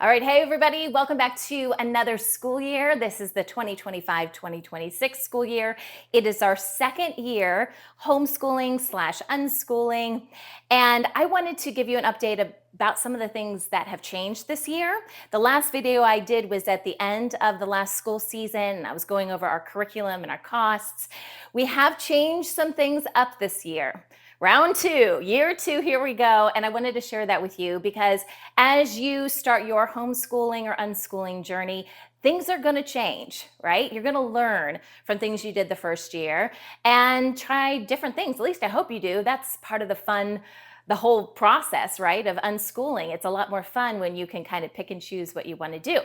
All right, hey everybody, welcome back to another school year. This is the 2025-2026 school year. It is our second year homeschooling slash unschooling, and I wanted to give you an update about some of the things that have changed this year. The last video I did was at the end of the last school season, and I was going over our curriculum and our costs. We have changed some things up this year. Round two, year two, here we go. And I wanted to share that with you because as you start your homeschooling or unschooling journey, things are going to change, right? You're going to learn from things you did the first year and try different things. At least I hope you do. That's part of the fun, the whole process, right, of unschooling. It's a lot more fun when you can kind of pick and choose what you want to do.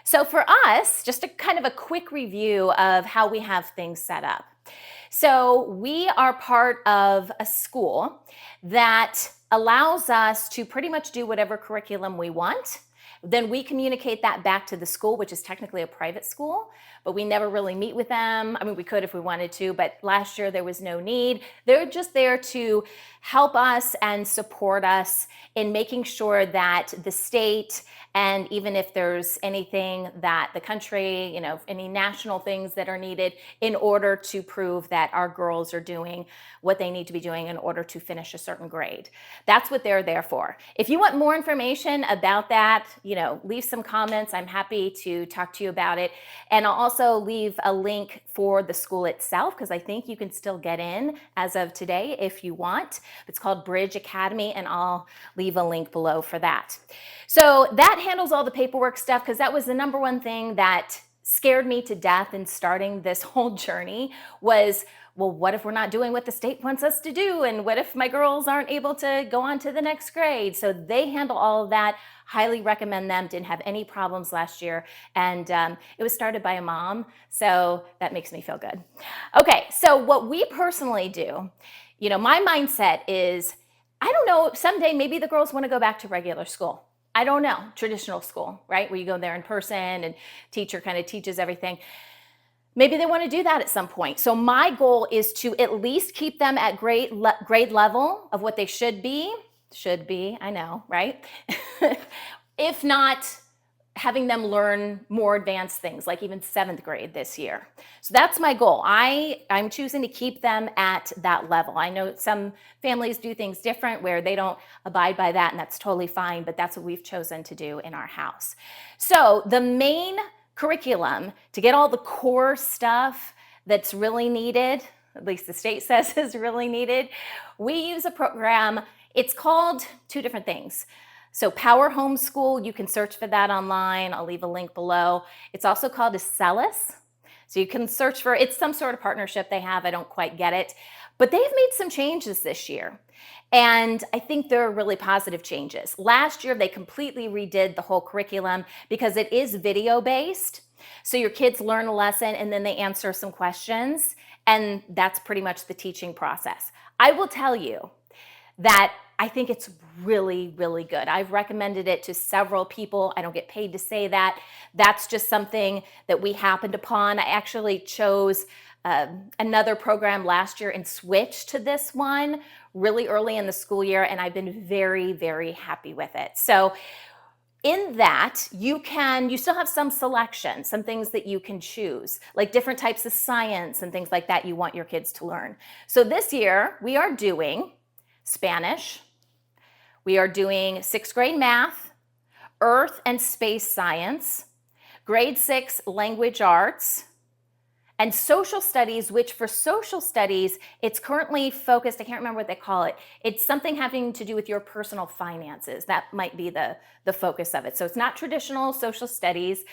So for us, just a kind of a quick review of how we have things set up. So we are part of a school that allows us to pretty much do whatever curriculum we want. Then we communicate that back to the school, which is technically a private school, but we never really meet with them. I mean, we could if we wanted to, but last year there was no need. They're just there to help us and support us in making sure that the state, and even if there's anything that the country, any national things that are needed in order to prove that our girls are doing what they need to be doing in order to finish a certain grade. That's what they're there for. If you want more information about that, leave some comments. I'm happy to talk to you about it. And I'll also leave a link for the school itself because I think you can still get in as of today if you want. It's called Bridge Academy, and I'll leave a link below for that. So that handles all the paperwork stuff because that was the number one thing that scared me to death in starting this whole journey was, well, what if we're not doing what the state wants us to do? And what if my girls aren't able to go on to the next grade? So they handle all of that. Highly recommend them. Didn't have any problems last year. And it was started by a mom. So that makes me feel good. Okay, so what we personally do, my mindset is, I don't know, someday maybe the girls want to go back to regular school. I don't know, traditional school, right? Where you go there in person and teacher kind of teaches everything. Maybe they want to do that at some point. So my goal is to at least keep them at grade level of what they should be. Should be, I know, right? If not, having them learn more advanced things, like even 7th grade this year. So that's my goal. I'm choosing to keep them at that level. I know some families do things different where they don't abide by that, and that's totally fine, but that's what we've chosen to do in our house. So the main curriculum to get all the core stuff that's really needed, at least the state says is really needed, we use a program. It's called two different things. So Power Homeschool, you can search for that online. I'll leave a link below. It's also called Acellus. So you can search for, it's some sort of partnership they have. I don't quite get it. But they've made some changes this year. And I think they're really positive changes. Last year, they completely redid the whole curriculum because it is video-based. So your kids learn a lesson and then they answer some questions. And that's pretty much the teaching process. I will tell you that I think it's really, really good. I've recommended it to several people. I don't get paid to say that. That's just something that we happened upon. I actually chose another program last year and switched to this one really early in the school year, and I've been very, very happy with it. So in that, you still have some selection, some things that you can choose, like different types of science and things like that you want your kids to learn. So this year, we are doing Spanish, we are doing 6th grade math, earth and space science, grade 6 language arts, and social studies, which for social studies, it's currently focused, I can't remember what they call it. It's something having to do with your personal finances. That might be the focus of it. So it's not traditional social studies.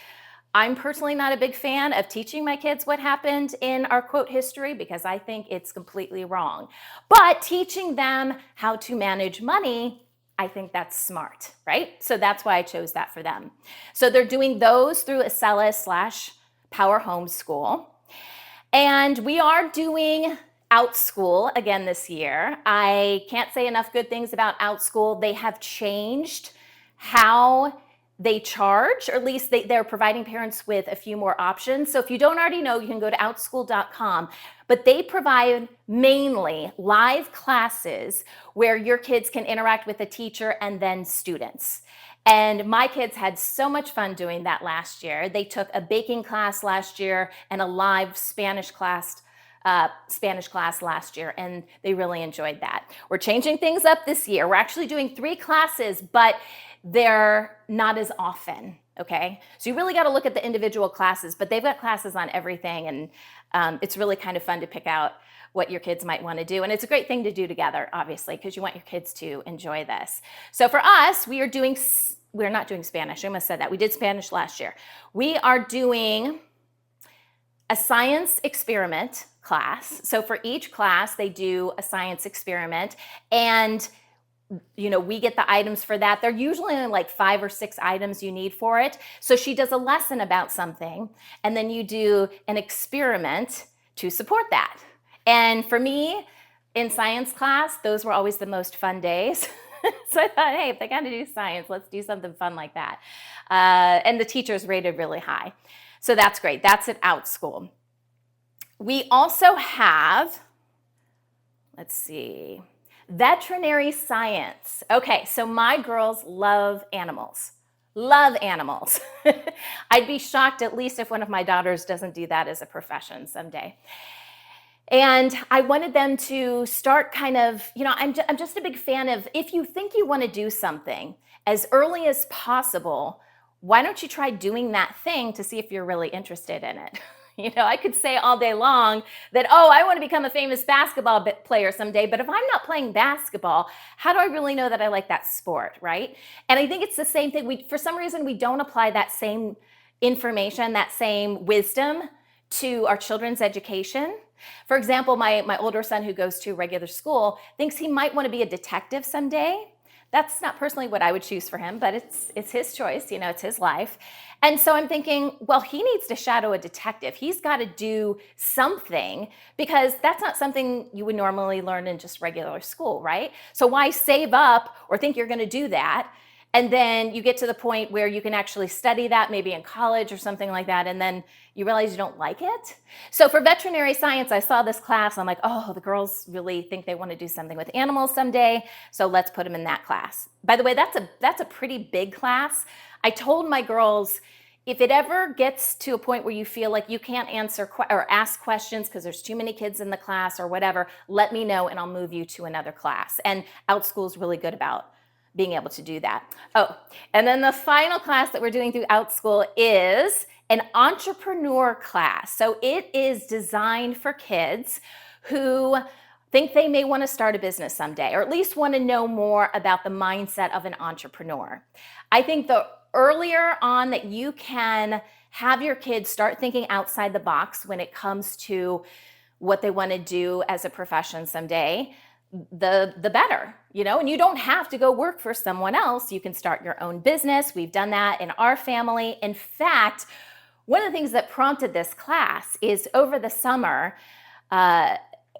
I'm personally not a big fan of teaching my kids what happened in our quote history because I think it's completely wrong. But teaching them how to manage money, I think that's smart, right? So that's why I chose that for them. So they're doing those through Acellus/Power Homeschool. And we are doing OutSchool again this year. I can't say enough good things about OutSchool. They have changed how they charge, or at least they're providing parents with a few more options. So if you don't already know, you can go to outschool.com. But they provide mainly live classes where your kids can interact with a teacher and then students. And my kids had so much fun doing that last year. They took a baking class last year and a live Spanish class last year, and they really enjoyed that. We're changing things up this year. We're actually doing 3 classes, but they're not as often. Okay, so you really got to look at the individual classes, but they've got classes on everything, and it's really kind of fun to pick out what your kids might want to do. And it's a great thing to do together, obviously, because you want your kids to enjoy this. So for us, we're not doing Spanish. I almost said that. We did Spanish last year. We are doing a science experiment class. So for each class, they do a science experiment, and we get the items for that. They're usually only like 5 or 6 items you need for it. So she does a lesson about something, and then you do an experiment to support that. And for me, in science class, those were always the most fun days. So I thought, hey, if they got to do science, let's do something fun like that. And the teachers rated really high. So that's great. That's at Outschool. We also have, let's see, veterinary science. Okay, so my girls love animals. Love animals. I'd be shocked at least if one of my daughters doesn't do that as a profession someday. And I wanted them to start kind of, I'm just a big fan of, if you think you want to do something as early as possible, why don't you try doing that thing to see if you're really interested in it? I could say all day long that, I want to become a famous basketball player someday, but if I'm not playing basketball, how do I really know that I like that sport, right? And I think it's the same thing. For some reason, we don't apply that same information, that same wisdom to our children's education. For example, my older son, who goes to regular school, thinks he might want to be a detective someday. That's not personally what I would choose for him, but it's his choice, it's his life. And so I'm thinking, well, he needs to shadow a detective. He's got to do something, because that's not something you would normally learn in just regular school, right? So why save up or think you're going to do that? And then you get to the point where you can actually study that, maybe in college or something like that, and then you realize you don't like it. So for veterinary science, I saw this class. I'm like, the girls really think they want to do something with animals someday, so let's put them in that class. By the way, that's a pretty big class. I told my girls, if it ever gets to a point where you feel like you can't answer or ask questions because there's too many kids in the class or whatever, let me know and I'll move you to another class. And Outschool's really good about being able to do that. And then the final class that we're doing through Outschool is an entrepreneur class. So it is designed for kids who think they may want to start a business someday, or at least want to know more about the mindset of an entrepreneur. I think the earlier on that you can have your kids start thinking outside the box when it comes to what they want to do as a profession someday, the better, and you don't have to go work for someone else. You can start your own business. We've done that in our family. In fact, one of the things that prompted this class is over the summer,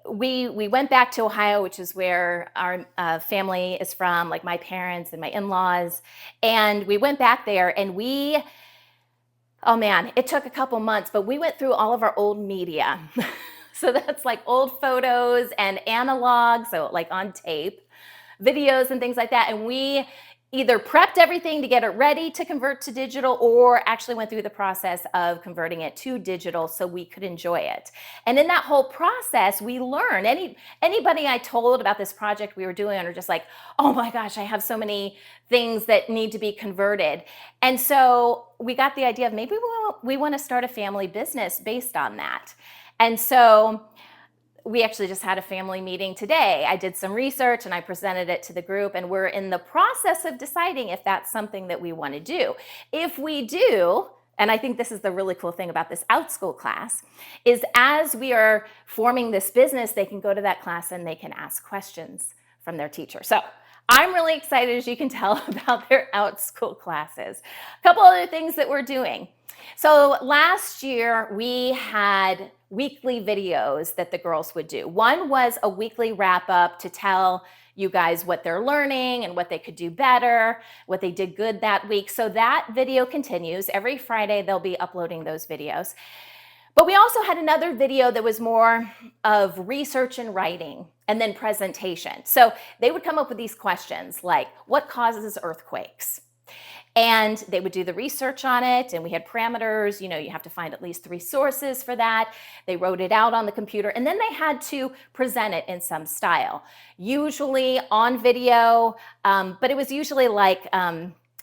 we went back to Ohio, which is where our family is from, like my parents and my in-laws. And we went back there and it took a couple months, but we went through all of our old media. So that's like old photos and analogs, so like on tape, videos and things like that. And we either prepped everything to get it ready to convert to digital, or actually went through the process of converting it to digital so we could enjoy it. And in that whole process, we learned. Anybody I told about this project we were doing are just like, oh my gosh, I have so many things that need to be converted. And so we got the idea of maybe we want to start a family business based on that. And so we actually just had a family meeting today. I did some research and I presented it to the group, and we're in the process of deciding if that's something that we want to do. If we do, and I think this is the really cool thing about this Outschool class, is as we are forming this business, they can go to that class and they can ask questions from their teacher. So I'm really excited, as you can tell, about their Outschool classes. A couple other things that we're doing. So last year we had weekly videos that the girls would do. One was a weekly wrap up to tell you guys what they're learning and what they could do better, what they did good that week. So that video continues. Every Friday they'll be uploading those videos. But we also had another video that was more of research and writing and then presentation. So they would come up with these questions like, what causes earthquakes? And they would do the research on it, and we had parameters. You have to find at least 3 sources for that. They wrote it out on the computer, and then they had to present it in some style, usually on video, but it was usually like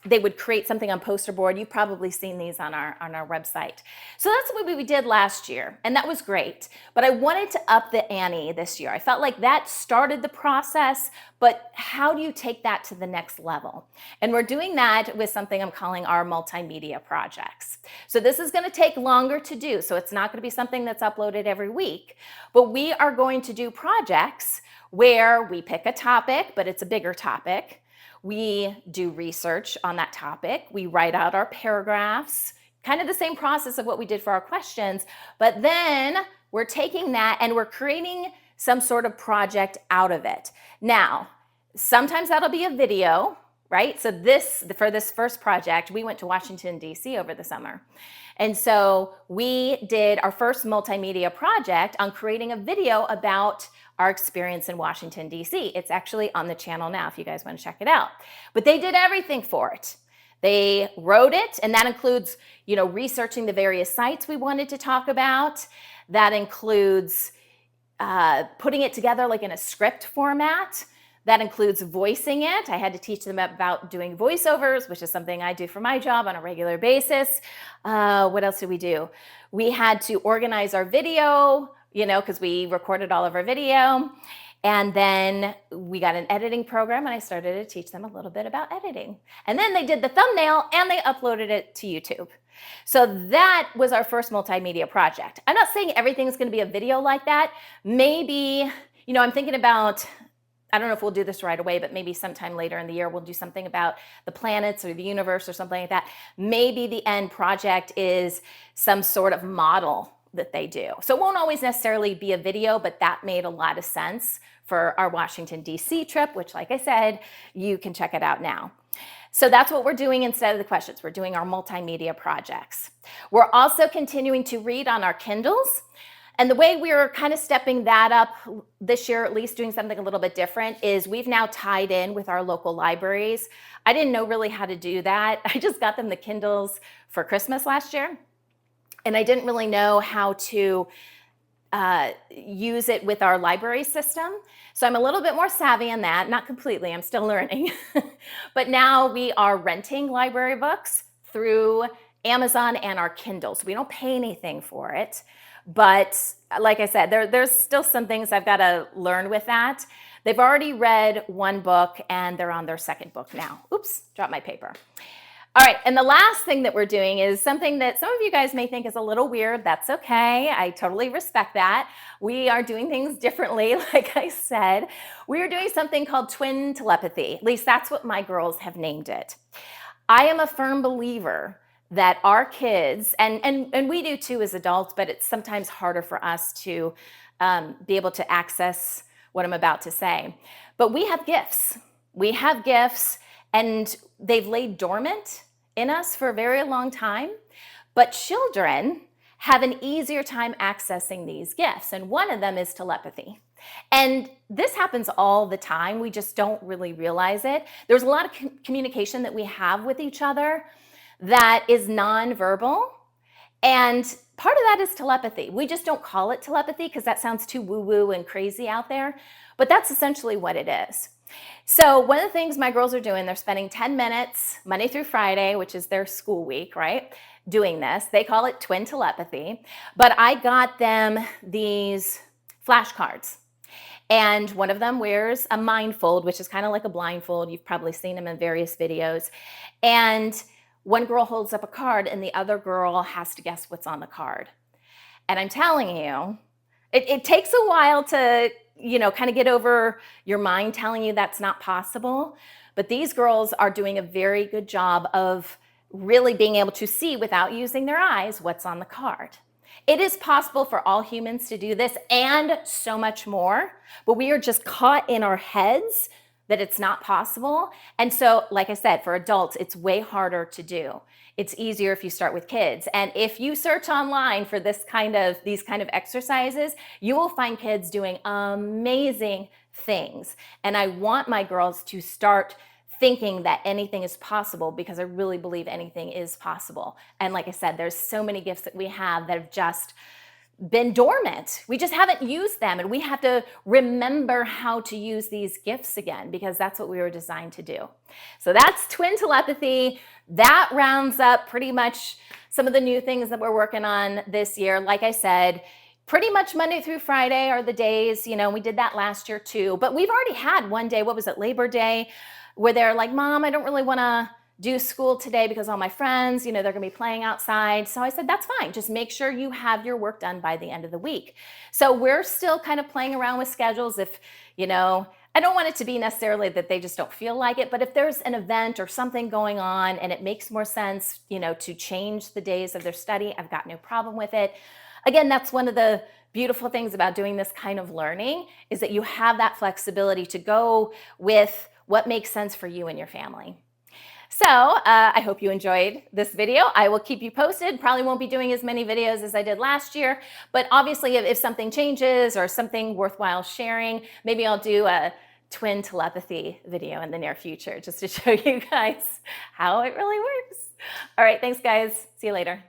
they would create something on poster board. You've probably seen these on our website. So that's what we did last year, and that was great. But I wanted to up the ante this year. I felt like that started the process, but how do you take that to the next level? And we're doing that with something I'm calling our multimedia projects. So this is going to take longer to do, so it's not going to be something that's uploaded every week, but we are going to do projects where we pick a topic, but it's a bigger topic. We do research on that topic. We write out our paragraphs, kind of the same process of what we did for our questions, but then we're taking that and we're creating some sort of project out of it. Now, sometimes that'll be a video, right? So for this first project, we went to Washington, D.C. over the summer. And so we did our first multimedia project on creating a video about our experience in Washington, D.C. It's actually on the channel now if you guys want to check it out. But they did everything for it. They wrote it, and that includes, researching the various sites we wanted to talk about. That includes putting it together like in a script format. That includes voicing it. I had to teach them about doing voiceovers, which is something I do for my job on a regular basis. What else did we do? We had to organize our video, because we recorded all of our video. And then we got an editing program, and I started to teach them a little bit about editing. And then they did the thumbnail, and they uploaded it to YouTube. So that was our first multimedia project. I'm not saying everything's going to be a video like that. Maybe, I'm thinking about, I don't know if we'll do this right away, but maybe sometime later in the year, we'll do something about the planets or the universe or something like that. Maybe the end project is some sort of model that they do. So it won't always necessarily be a video, but that made a lot of sense for our Washington, D.C. trip, which, like I said, you can check it out now. So that's what we're doing instead of the questions. We're doing our multimedia projects. We're also continuing to read on our Kindles. And the way we're kind of stepping that up this year, at least doing something a little bit different, is we've now tied in with our local libraries. I didn't know really how to do that. I just got them the Kindles for Christmas last year. And I didn't really know how to use it with our library system. So I'm a little bit more savvy in that, not completely, I'm still learning. But now we are renting library books through Amazon and our Kindles. We don't pay anything for it. But like I said, there's still some things I've got to learn with that. They've already read one book and they're on their second book now. Oops, dropped my paper. All right, and the last thing that we're doing is something that some of you guys may think is a little weird. That's okay. I totally respect that. We are doing things differently, like I said. We are doing something called twin telepathy. At least that's what my girls have named it. I am a firm believer that our kids, and we do too as adults, but it's sometimes harder for us to be able to access what I'm about to say. But we have gifts. We have gifts, and they've laid dormant in us for a very long time. But children have an easier time accessing these gifts, and one of them is telepathy. And this happens all the time. We just don't really realize it. There's a lot of communication that we have with each other that is nonverbal, and part of that is telepathy. We just don't call it telepathy because that sounds too woo-woo and crazy out there, but that's essentially what it is. So one of the things my girls are doing, they're spending 10 minutes Monday through Friday, which is their school week, right, doing this. They call it twin telepathy, but I got them these flashcards. And one of them wears a mindfold, which is kind of like a blindfold. You've probably seen them in various videos. And one girl holds up a card and the other girl has to guess what's on the card. And I'm telling you, it takes a while to, kind of get over your mind telling you that's not possible. But these girls are doing a very good job of really being able to see without using their eyes what's on the card. It is possible for all humans to do this and so much more, but we are just caught in our heads that it's not possible. And so, like I said, for adults, it's way harder to do. It's easier if you start with kids. And if you search online for these kind of exercises, you will find kids doing amazing things. And I want my girls to start thinking that anything is possible, because I really believe anything is possible. And like I said, there's so many gifts that we have that have just been dormant. We just haven't used them, and we have to remember how to use these gifts again, because that's what we were designed to do. So that's twin telepathy. That rounds up pretty much some of the new things that we're working on this year. Like I said, pretty much Monday through Friday are the days, we did that last year too, but we've already had one day, what was it, Labor Day, where they're like, Mom, I don't really want to do school today because all my friends, they're going to be playing outside. So I said, that's fine. Just make sure you have your work done by the end of the week. So we're still kind of playing around with schedules. If, I don't want it to be necessarily that they just don't feel like it, but if there's an event or something going on and it makes more sense, to change the days of their study, I've got no problem with it. Again, that's one of the beautiful things about doing this kind of learning, is that you have that flexibility to go with what makes sense for you and your family. So I hope you enjoyed this video. I will keep you posted. Probably won't be doing as many videos as I did last year, but obviously if something changes or something worthwhile sharing, maybe I'll do a twin telepathy video in the near future, just to show you guys how it really works. All right, thanks guys. See you later.